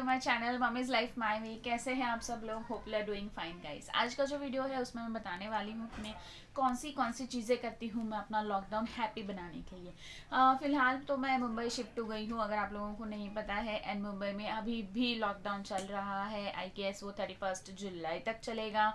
My channel mummy's life my way. कैसे हैं आप सब लोग? Hope you are doing fine guys. आज का जो वीडियो है उसमें मैं बताने वाली हूँ कि मैं कौन सी चीज़ें करती हूँ मैं अपना लॉकडाउन हैप्पी बनाने के लिए। फिलहाल तो मैं मुंबई शिफ्ट हो गई हूँ, अगर आप लोगों को नहीं पता है। एंड मुंबई में अभी भी लॉकडाउन चल रहा है। आई गेस वो 31 जुलाई तक चलेगा।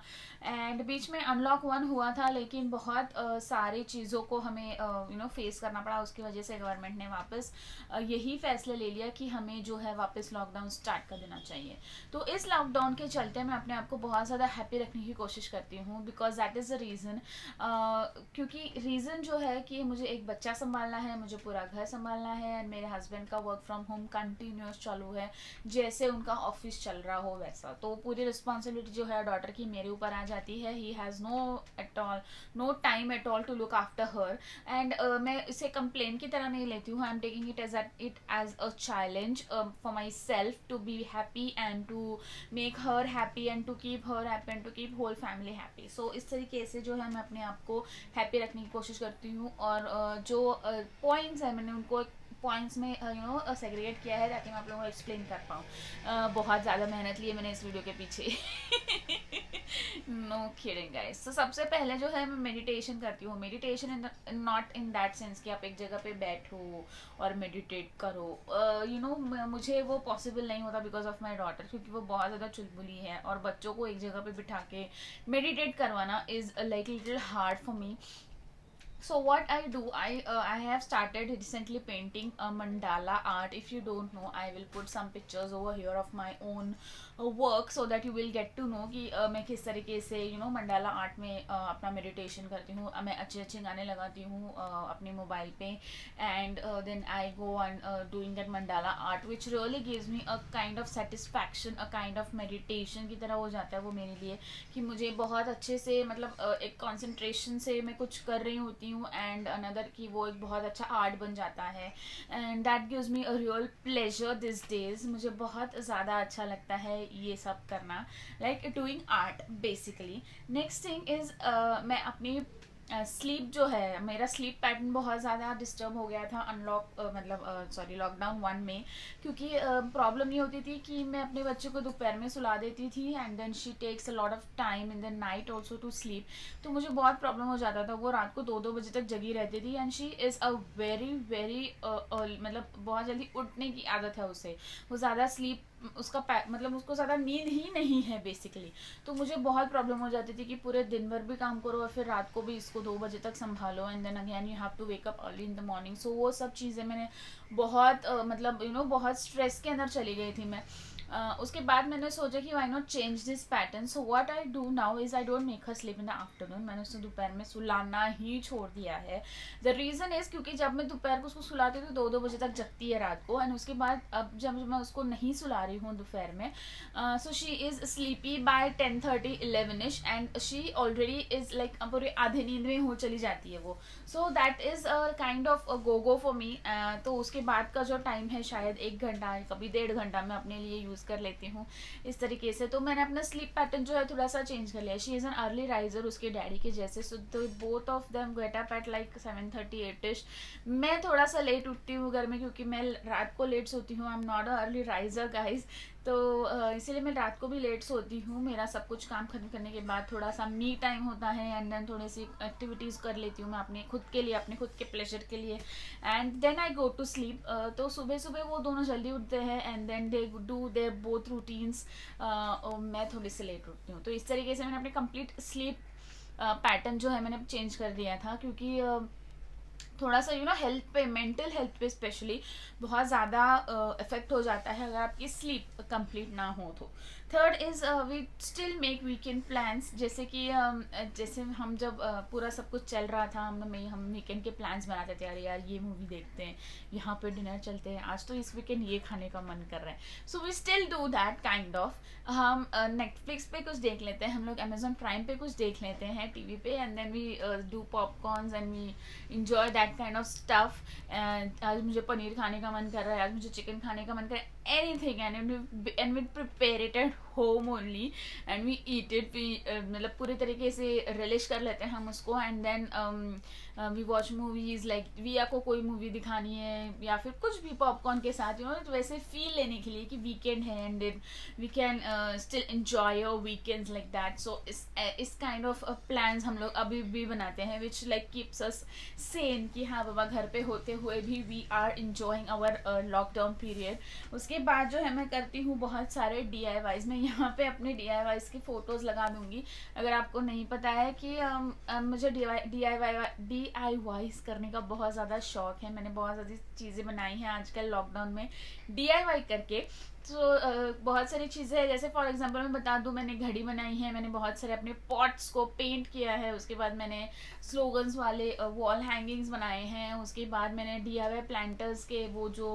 एंड बीच में अनलॉक 1 हुआ था, लेकिन बहुत सारी चीज़ों को हमें फेस करना पड़ा। उसकी वजह से गवर्नमेंट ने वापस यही फैसला ले लिया कि हमें जो है वापस लॉकडाउन स्टार्ट कर देना चाहिए। तो इस लॉकडाउन के चलते मैं अपने आप को बहुत ज़्यादा हैप्पी रखने की कोशिश करती हूँ, because that is the reason. क्योंकि रीज़न जो है कि मुझे एक बच्चा संभालना है, मुझे पूरा घर संभालना है, एंड मेरे हस्बैंड का वर्क फ्रॉम होम कंटिन्यूस चालू है, जैसे उनका ऑफिस चल रहा हो वैसा। तो पूरी रिस्पॉन्सिबिलिटी जो है डॉटर की मेरे ऊपर आ जाती है। He has no time at all to look after her. And मैं इसे कंप्लेन की तरह नहीं लेती हूँ। I am taking it as a challenge for myself to be happy and to make her happy and to keep her happy and to keep whole family happy. So इस तरीके से जो है मैं अपने आप को हैप्पी रखने की कोशिश करती हूँ। और जो पॉइंट्स है मैंने उनको पॉइंट्स में सेग्रीगेट किया है ताकि मैं आप लोगों को एक्सप्लेन कर पाऊँ। बहुत ज़्यादा मेहनत ली है मैंने इस वीडियो के पीछे। No kidding guys. तो सबसे पहले जो है मैं मेडिटेशन करती हूँ। Meditation not in that sense कि आप एक जगह पे बैठो और मेडिटेट करो। मुझे वो पॉसिबल नहीं होता बिकॉज ऑफ माई डॉटर, क्योंकि वो बहुत ज़्यादा चुलबुली है और बच्चों को एक जगह पे बिठा के मेडिटेट करवाना is like little hard for me. So what I do, I have started recently painting a mandala art. If you don't know, I will put some pictures over here of my own work so that you will get to know कि मैं किस तरीके से mandala art में अपना meditation करती हूँ। मैं अच्छे अच्छे गाने लगाती हूँ अपने मोबाइल पे, and then I go on doing that mandala art which really gives me a kind of satisfaction, a kind of meditation की तरह हो जाता है वो मेरे लिए, कि मुझे बहुत अच्छे से मतलब एक कॉन्सेंट्रेशन से मैं कुछ कर रही होती हूँ, एंड अनदर कि वो एक बहुत अच्छा आर्ट बन जाता है। And that gives me a real pleasure this days. मुझे बहुत ज़्यादा अच्छा लगता है ये सब करना, like doing art basically. Next thing is मैं अपनी स्लीप जो है, मेरा स्लीप पैटर्न बहुत ज़्यादा डिस्टर्ब हो गया था अनलॉक लॉकडाउन 1 में। क्योंकि प्रॉब्लम ये होती थी कि मैं अपने बच्चे को दोपहर में सुला देती थी, and then she takes a lot of time in the night also to sleep. तो मुझे बहुत प्रॉब्लम हो जाता था। वो रात को 2-2 बजे तक जगी रहती थी, and she is a very very मतलब बहुत जल्दी उठने की आदत है उसे। वो ज़्यादा स्लीप उसका मतलब उसको ज़्यादा नींद ही नहीं है बेसिकली। तो मुझे बहुत प्रॉब्लम हो जाती थी कि पूरे दिन भर भी काम करो और फिर रात को भी इसको 2 बजे तक संभालो, and then again you have to wake up early in the morning. So वो सब चीज़ें मैंने बहुत मतलब बहुत स्ट्रेस के अंदर चली गई थी मैं। उसके बाद मैंने सोचा कि why not change this pattern. So what I do now is I don't make her sleep in the afternoon. मैंने उसको दोपहर में सुलाना ही छोड़ दिया है। द रीज़न इज़ क्योंकि जब मैं दोपहर को उसको सुलाती हूँ तो 2-2 बजे तक जगती है रात को, एंड उसके बाद अब जब मैं उसको नहीं सुला रही हूँ दोपहर में, so she is sleepy by 10:30-11 and she already is like पूरे आधे नींद में हो चली जाती है वो। So that is a kind of go for me. तो उसके बाद का जो टाइम है शायद 1 घंटा, कभी 1.5 घंटा मैं अपने लिए यूज़ कर लेती हूँ इस तरीके से। तो मैंने अपना स्लीप पैटर्न जो है थोड़ा सा चेंज कर लिया। She is an early riser उसके डैडी के जैसे। सो तो both of them get up at like 7:30-8ish। मैं थोड़ा सा लेट उठती हूँ घर में, क्योंकि मैं रात को लेट सोती हूँ। I am not a early riser guys. तो इसीलिए मैं रात को भी लेट सोती हूँ। मेरा सब कुछ काम खत्म करने के बाद थोड़ा सा मी टाइम होता है, एंड देन थोड़ी सी एक्टिविटीज़ कर लेती हूँ मैं अपने खुद के लिए, अपने खुद के प्लेजर के लिए, and then I go to sleep. तो सुबह सुबह वो दोनों जल्दी उठते हैं, and then they do their both routines. मैं थोड़ी सी लेट उठती हूँ। तो इस तरीके से मैंने अपने कंप्लीट स्लीप पैटर्न जो है मैंने चेंज कर दिया था, क्योंकि थोड़ा सा हेल्थ पे, मेंटल हेल्थ पे स्पेशली बहुत ज़्यादा इफेक्ट हो जाता है अगर आपकी स्लीप कंप्लीट ना हो तो। Third is we still make weekend plans. जैसे कि जैसे हम जब पूरा सब कुछ चल रहा था, हम वीकेंड के प्लान्स बनाते थे। अरे यार ये मूवी देखते हैं, यहाँ पे डिनर चलते हैं, आज तो इस वीकेंड ये खाने का मन कर रहा है। So we still do that kind of. हम नेटफ्लिक्स पे कुछ देख लेते हैं, हम लोग अमेजोन प्राइम पे कुछ देख लेते हैं टीवी पे, and then we do popcorns and we enjoy that kind of stuff. आज मुझे पनीर खाने का मन कर रहा है, आज मुझे चिकन खाने का मन कर रहा है, anything, and we prepare it at home only and we eat it, we मतलब पूरे तरीके से रिलिश कर लेते हैं हम उसको, and then we watch movies, like Viya को कोई मूवी दिखानी है या फिर कुछ भी पॉपकॉर्न के साथ, यू नो, तो वैसे फील लेने के लिए कि वीकेंड है and we can still enjoy your weekends like that. So इस काइंड ऑफ प्लान्स हम लोग अभी भी बनाते हैं which like keeps us sane कि हाँ बाबा घर पे होते हुए भी we are enjoying our lockdown period. उसके बाद जो है मैं करती हूँ बहुत सारे DIYs. मैं यहाँ पे अपने DIYs की फ़ोटोज़ लगा दूँगी. अगर आपको नहीं पता है कि मुझे DIYs करने का बहुत ज़्यादा शौक है. मैंने बहुत ज़्यादा चीज़ें बनाई हैं आजकल लॉकडाउन में DIY करके. तो बहुत सारी चीज़ें हैं, जैसे फॉर एग्जांपल मैं बता दूं, मैंने घड़ी बनाई है, मैंने बहुत सारे अपने पॉट्स को पेंट किया है, उसके बाद मैंने स्लोगन्स वाले वॉल हैंगिंग्स बनाए हैं, उसके बाद मैंने DIY प्लांटर्स के वो जो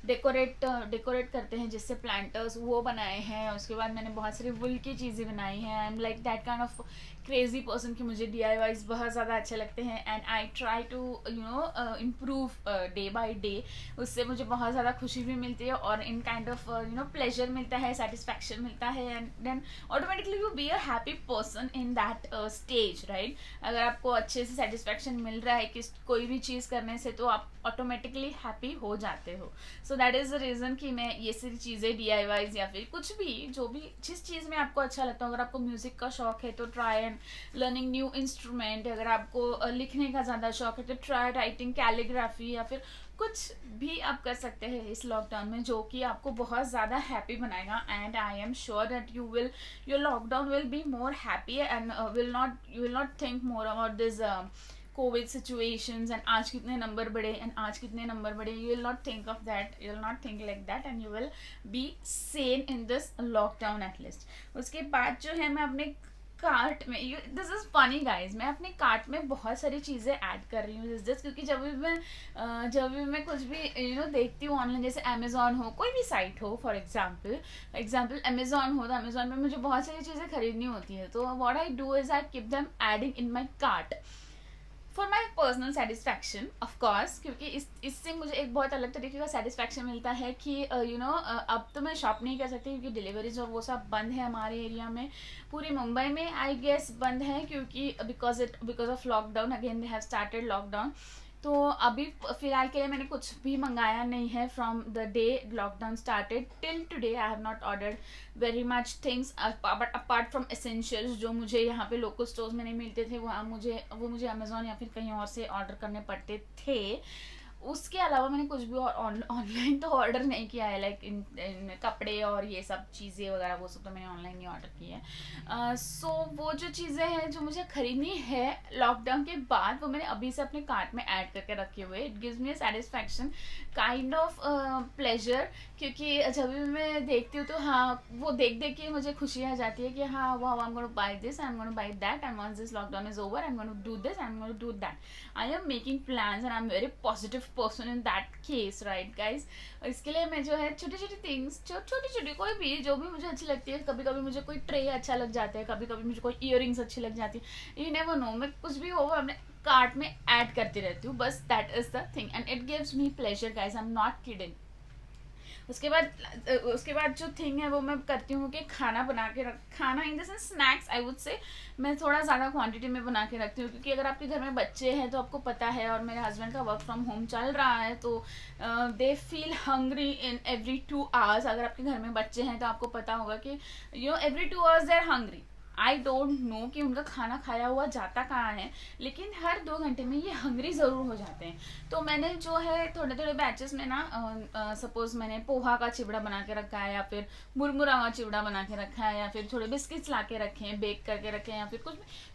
डेकोरेट करते हैं जिससे प्लांटर्स, वो बनाए हैं. उसके बाद मैंने बहुत सारी वुल की चीज़ें बनाई हैं. I am like that kind of crazy person कि मुझे DIYs बहुत ज़्यादा अच्छे लगते हैं and I try to you know improve day by day. उससे मुझे बहुत ज़्यादा खुशी भी मिलती है और in kind of you know pleasure मिलता है, सेटिस्फैक्शन मिलता है, and then automatically you be a happy person in that stage, right. अगर आपको अच्छे से सेटिस्फैक्शन मिल रहा है कि कोई भी चीज़ करने से, तो आप ऑटोमेटिकली हैप्पी हो जाते हो. सो दैट इज़ द रीज़न कि मैं ये सारी चीज़ें DIYs या फिर कुछ भी, जो भी जिस चीज़ में आपको अच्छा लगता है. अगर आपको म्यूज़िक का शौक है तो try and learning new instrument. अगर आपको लिखने का ज़्यादा शौक है तो ट्राई राइटिंग, कैलीग्राफी, या फिर कुछ भी आप कर सकते हैं इस लॉकडाउन में जो कि आपको बहुत ज़्यादा हैप्पी बनाएगा. And I am sure that your lockdown will be more happy and you will not think more about this Covid situations and आज कितने नंबर बढ़े एंड आज कितने नंबर बढ़े. You will not think of that, you will not think like that, and you will be Sen in this lockdown at least. उसके बाद जो है मैं अपने कार्ट में, दिस इज़ फनी गाइज, मैं अपने कार्ट में बहुत सारी चीज़ें ऐड कर रही हूँ जस्ट क्योंकि जब भी मैं कुछ भी यू नो देखती हूँ ऑनलाइन, जैसे अमेजोन हो, कोई भी साइट हो, फॉर एग्जाम्पल अमेजोन हो, तो अमेजोन में मुझे बहुत सारी चीज़ें खरीदनी होती है. तो what I do is I keep them adding in my cart for my personal satisfaction of course, क्योंकि इससे मुझे एक बहुत अलग तरीके का सेटिस्फैक्शन मिलता है कि यू नो अब तो मैं शॉप नहीं कर सकती क्योंकि डिलीवरीज और वो सब बंद है हमारे एरिया में. पूरी मुंबई में आई गेस बंद है क्योंकि because of lockdown, again they have started lockdown. तो अभी फ़िलहाल के लिए मैंने कुछ भी मंगाया नहीं है from the day lockdown started till today. I have not ordered very much things but apart from essentials जो मुझे यहाँ पे लोकल स्टोर्स में नहीं मिलते थे, वो मुझे अमेजोन या फिर कहीं और से ऑर्डर करने पड़ते थे. उसके अलावा मैंने कुछ भी ऑनलाइन तो ऑर्डर नहीं किया है, लाइक इन कपड़े और ये सब चीज़ें वगैरह वो सब तो मैंने ऑनलाइन ही ऑर्डर किया है. सो वो जो चीज़ें हैं जो मुझे खरीदनी है लॉकडाउन के बाद, वो मैंने अभी से अपने कार्ट में ऐड करके रखे हुए. It gives me satisfaction, kind of pleasure, क्योंकि जब भी मैं देखती हूँ तो हाँ वो देख के मुझे खुशी आ जाती है कि हाँ वाह, I am gonna buy this, I am gonna buy that, and once this lockdown is over I am gonna do this, I am gonna do that. I am making plans and I am very positive person in that case, right guys. इसके लिए मैं जो है छोटी छोटी things, छोटी कोई भी जो भी मुझे अच्छी लगती है, कभी कभी मुझे कोई ट्रे अच्छा लग जाता है, कभी कभी मुझे कोई इयररिंग्स अच्छी लग जाती है, यू नेवर नो, मैं कुछ भी हो अपने कार्ट में ऐड करती रहती हूँ. बस that is the thing and it gives me pleasure guys, I am not kidding. उसके बाद जो थिंग है वो मैं करती हूँ कि खाना in the sense snacks I would say मैं थोड़ा ज़्यादा क्वांटिटी में बना के रखती हूँ, क्योंकि अगर आपके घर में बच्चे हैं तो आपको पता है, और मेरे हस्बैंड का वर्क फ्रॉम होम चल रहा है तो they feel hungry in every 2 hours. अगर आपके घर में बच्चे हैं तो आपको पता होगा कि you know every 2 hours they are hungry. I don't know कि उनका खाना खाया हुआ जाता कहाँ है, लेकिन हर 2 घंटे में ये हंग्री ज़रूर हो जाते हैं. तो मैंने जो है थोड़े बैचेस में ना सपोज मैंने पोहा का चिवड़ा बना के रखा है, या फिर मुरमुरा का चिवड़ा बना के रखा है, या फिर थोड़े बिस्किट्स ला के रखे हैं, बेक करके रखे हैं, या फिर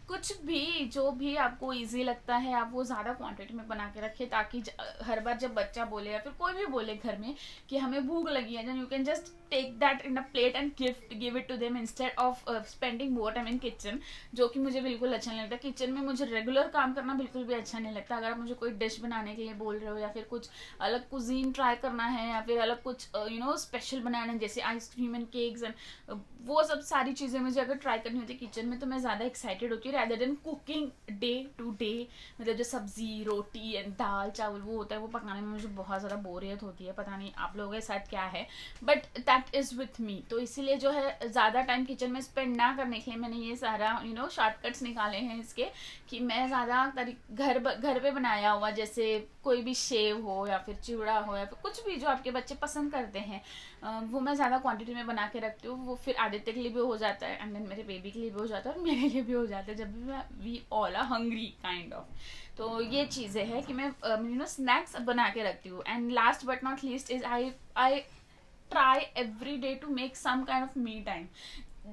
कुछ भी जो भी आपको इजी लगता है आप वो ज़्यादा क्वांटिटी में बना के रखें, ताकि हर बार जब बच्चा बोले या फिर कोई भी बोले घर में कि हमें भूख लगी है, then you can just take that in a plate and give it to them instead of spending more what I mean kitchen, जो कि मुझे बिल्कुल अच्छा नहीं लगता। किचन में मुझे रेगुलर काम करना बिल्कुल भी अच्छा नहीं लगता। अगर आप मुझे कोई डिश बनाने के लिए बोल रहे हो या फिर कुछ अलग कुजीन ट्राई करना है या फिर अलग कुछ स्पेशल बनाना है, जैसे आइसक्रीम एंड केक्स एंड वो सब सारी चीज़ें मुझे अगर ट्राई करनी होती है किचन में, तो मैं ज़्यादा एक्साइटेड होती हूँ rather than cooking day to day. मतलब जो सब्जी रोटी एंड दाल चावल वो होता है, वो पकाने में मुझे बहुत ज़्यादा बोरियत होती है। पता नहीं आप लोगों के साथ क्या है, but that is with me. तो इसीलिए जो है ज़्यादा टाइम किचन में स्पेंड ना करने के लिए मैंने ये सारा शॉर्टकट्स निकाले हैं इसके, कि मैं ज़्यादा घर पे बनाया हुआ, जैसे कोई भी शेव हो या फिर चिवड़ा हो या फिर कुछ भी जो आपके बच्चे पसंद करते हैं, वो मैं ज़्यादा क्वांटिटी में बना के रखती हूँ। वो फिर आदित्य के लिए भी हो जाता है एंड देन मेरे बेबी के लिए भी हो जाता है और मेरे लिए भी हो जाता है, जब भी मैं we all are hungry kind of. तो ये चीज़ें हैं कि मैं स्नैक्स बना के रखती हूँ। And last but not least is I try every day to make some kind of me time.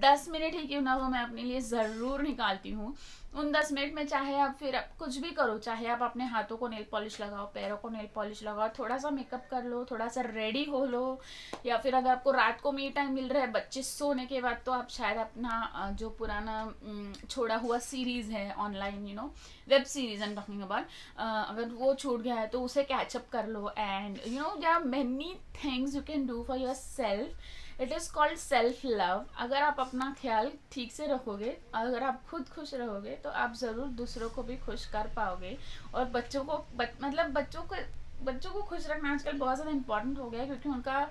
10 minute ही क्यों ना हो, मैं अपने लिए ज़रूर निकालती हूँ। उन 10 मिनट में चाहे आप फिर आप कुछ भी करो, चाहे आप अपने हाथों को नेल पॉलिश लगाओ, पैरों को नेल पॉलिश लगाओ, थोड़ा सा मेकअप कर लो, थोड़ा सा रेडी हो लो, या फिर अगर आपको रात को मी टाइम मिल रहा है बच्चे सोने के बाद, तो आप शायद अपना जो पुराना छोड़ा हुआ सीरीज़ है online, web series I am talking about, अगर वो छूट गया है तो उसे कैचअप कर लो। And there are many things you can do for yourself. It is called self love. अगर आप अपना ख्याल ठीक से रखोगे, अगर आप खुद खुश रहोगे, तो आप ज़रूर दूसरों को भी खुश कर पाओगे। और बच्चों को बच्चों को खुश रखना आजकल बहुत ज़्यादा इंपॉर्टेंट हो गया है, क्योंकि उनका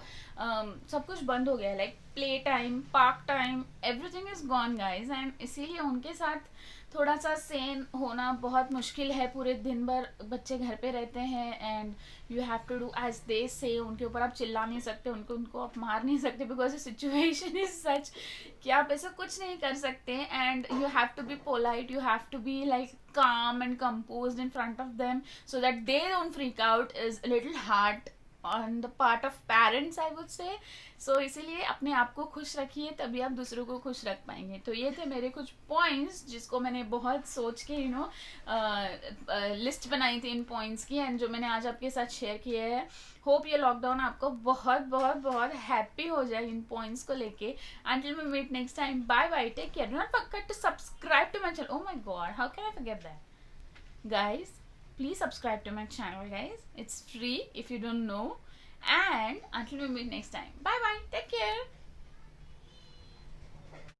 सब कुछ बंद हो गया है, like play time, park time, everything is gone guys. And इसीलिए उनके साथ थोड़ा सा सेन होना बहुत मुश्किल है। पूरे दिन भर बच्चे घर पे रहते हैं and you have to do as they say. उनके ऊपर आप चिल्ला नहीं सकते, उनको आप मार नहीं सकते, because the situation is such कि आप ऐसा कुछ नहीं कर सकते। And you have to be polite, you have to be like calm and composed in front of them so that they don't freak out is a little hard on the part of parents, I would say. So इसीलिए अपने आप को खुश रखिए, तभी आप दूसरों को खुश रख पाएंगे। तो ये थे मेरे कुछ पॉइंट्स जिसको मैंने बहुत सोच के लिस्ट बनाई थी इन पॉइंट्स की, एंड जो मैंने आज आपके साथ शेयर किए हैं। होप ये लॉकडाउन आपको बहुत बहुत बहुत हैप्पी हो जाए इन पॉइंट्स को लेके। Until we meet next time, bye bye, take care. Do not forget to subscribe to my channel. Oh my god, how can I forget that? Guys, please subscribe to my channel, guys. It's free if you don't know. And until we meet next time, bye bye, take care.